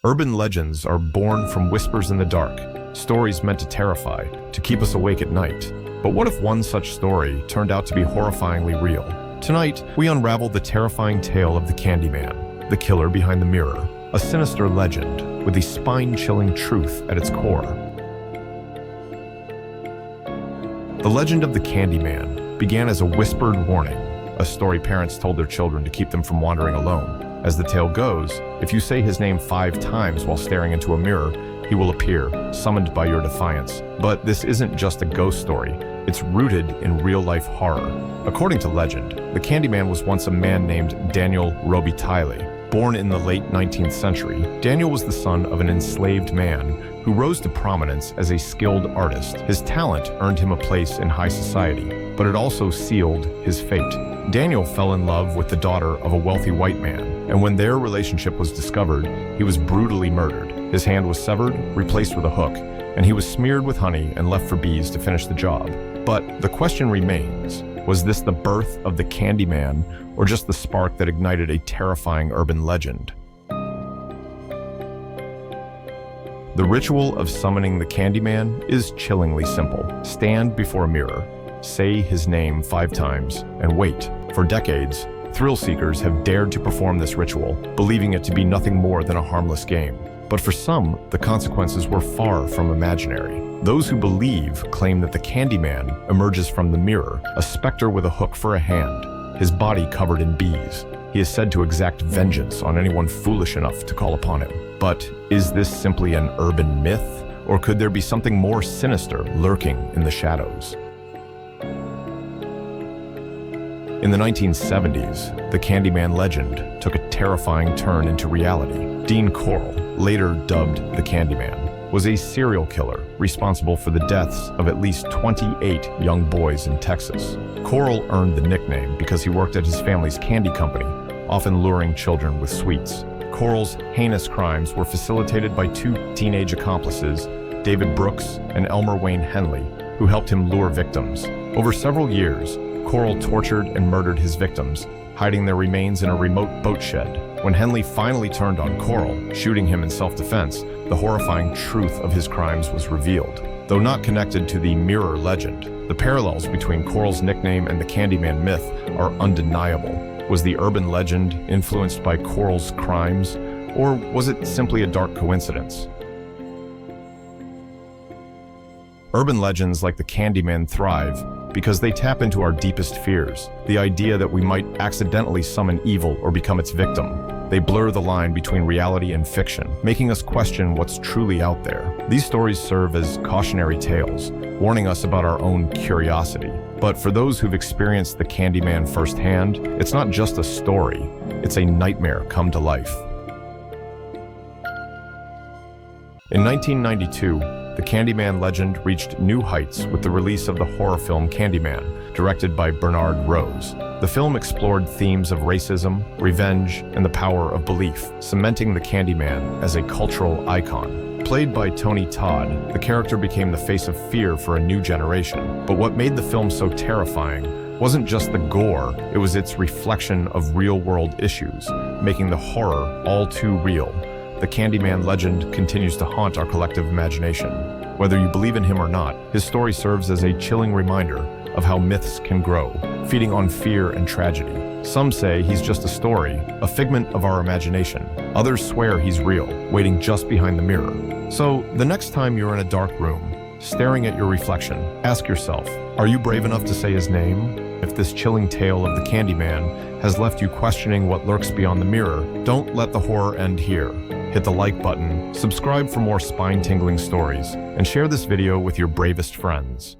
Urban legends are born from whispers in the dark, stories meant to terrify, to keep us awake at night. But what if one such story turned out to be horrifyingly real? Tonight, we unravel the terrifying tale of the Candyman, the killer behind the mirror, a sinister legend with the spine-chilling truth at its core. The legend of the Candyman began as a whispered warning, a story parents told their children to keep them from wandering alone. As the tale goes, if you say his name 5 times while staring into a mirror, he will appear, summoned by your defiance. But this isn't just a ghost story, it's rooted in real-life horror. According to legend, the Candyman was once a man named Daniel Robitaille. Born in the late 19th century, Daniel was the son of an enslaved man who rose to prominence as a skilled artist. His talent earned him a place in high society, but it also sealed his fate. Daniel fell in love with the daughter of a wealthy white man, and when their relationship was discovered, he was brutally murdered. His hand was severed, replaced with a hook, and he was smeared with honey and left for bees to finish the job. But the question remains, was this the birth of the Candyman, or just the spark that ignited a terrifying urban legend? The ritual of summoning the Candyman is chillingly simple. Stand before a mirror, say his name 5 times, and wait. For decades, thrill-seekers have dared to perform this ritual, believing it to be nothing more than a harmless game. But for some, the consequences were far from imaginary. Those who believe claim that the Candyman emerges from the mirror, a specter with a hook for a hand, his body covered in bees. He is said to exact vengeance on anyone foolish enough to call upon him. But is this simply an urban myth, or could there be something more sinister lurking in the shadows? In the 1970s, the Candyman legend took a terrifying turn into reality. Dean Corll, later dubbed the Candyman, was a serial killer responsible for the deaths of at least 28 young boys in Texas. Corll earned the nickname because he worked at his family's candy company, often luring children with sweets. Corll's heinous crimes were facilitated by 2 teenage accomplices, David Brooks and Elmer Wayne Henley, who helped him lure victims. Over several years, Corll tortured and murdered his victims, hiding their remains in a remote boat shed. When Henley finally turned on Corll, shooting him in self-defense, the horrifying truth of his crimes was revealed. Though not connected to the mirror legend, the parallels between Corll's nickname and the Candyman myth are undeniable. Was the urban legend influenced by Corll's crimes, or was it simply a dark coincidence? Urban legends like the Candyman thrive because they tap into our deepest fears, the idea that we might accidentally summon evil or become its victim. They blur the line between reality and fiction, making us question what's truly out there. These stories serve as cautionary tales, warning us about our own curiosity. But for those who've experienced the Candyman firsthand, it's not just a story, it's a nightmare come to life. In 1992, the Candyman legend reached new heights with the release of the horror film Candyman, directed by Bernard Rose. The film explored themes of racism, revenge, and the power of belief, cementing the Candyman as a cultural icon. Played by Tony Todd, the character became the face of fear for a new generation. But what made the film so terrifying wasn't just the gore, it was its reflection of real-world issues, making the horror all too real. The Candyman legend continues to haunt our collective imagination. Whether you believe in him or not, his story serves as a chilling reminder of how myths can grow, feeding on fear and tragedy. Some say he's just a story, a figment of our imagination. Others swear he's real, waiting just behind the mirror. So, the next time you're in a dark room, staring at your reflection, ask yourself, are you brave enough to say his name? If this chilling tale of the Candyman has left you questioning what lurks beyond the mirror, don't let the horror end here. Hit the like button, subscribe for more spine-tingling stories, and share this video with your bravest friends.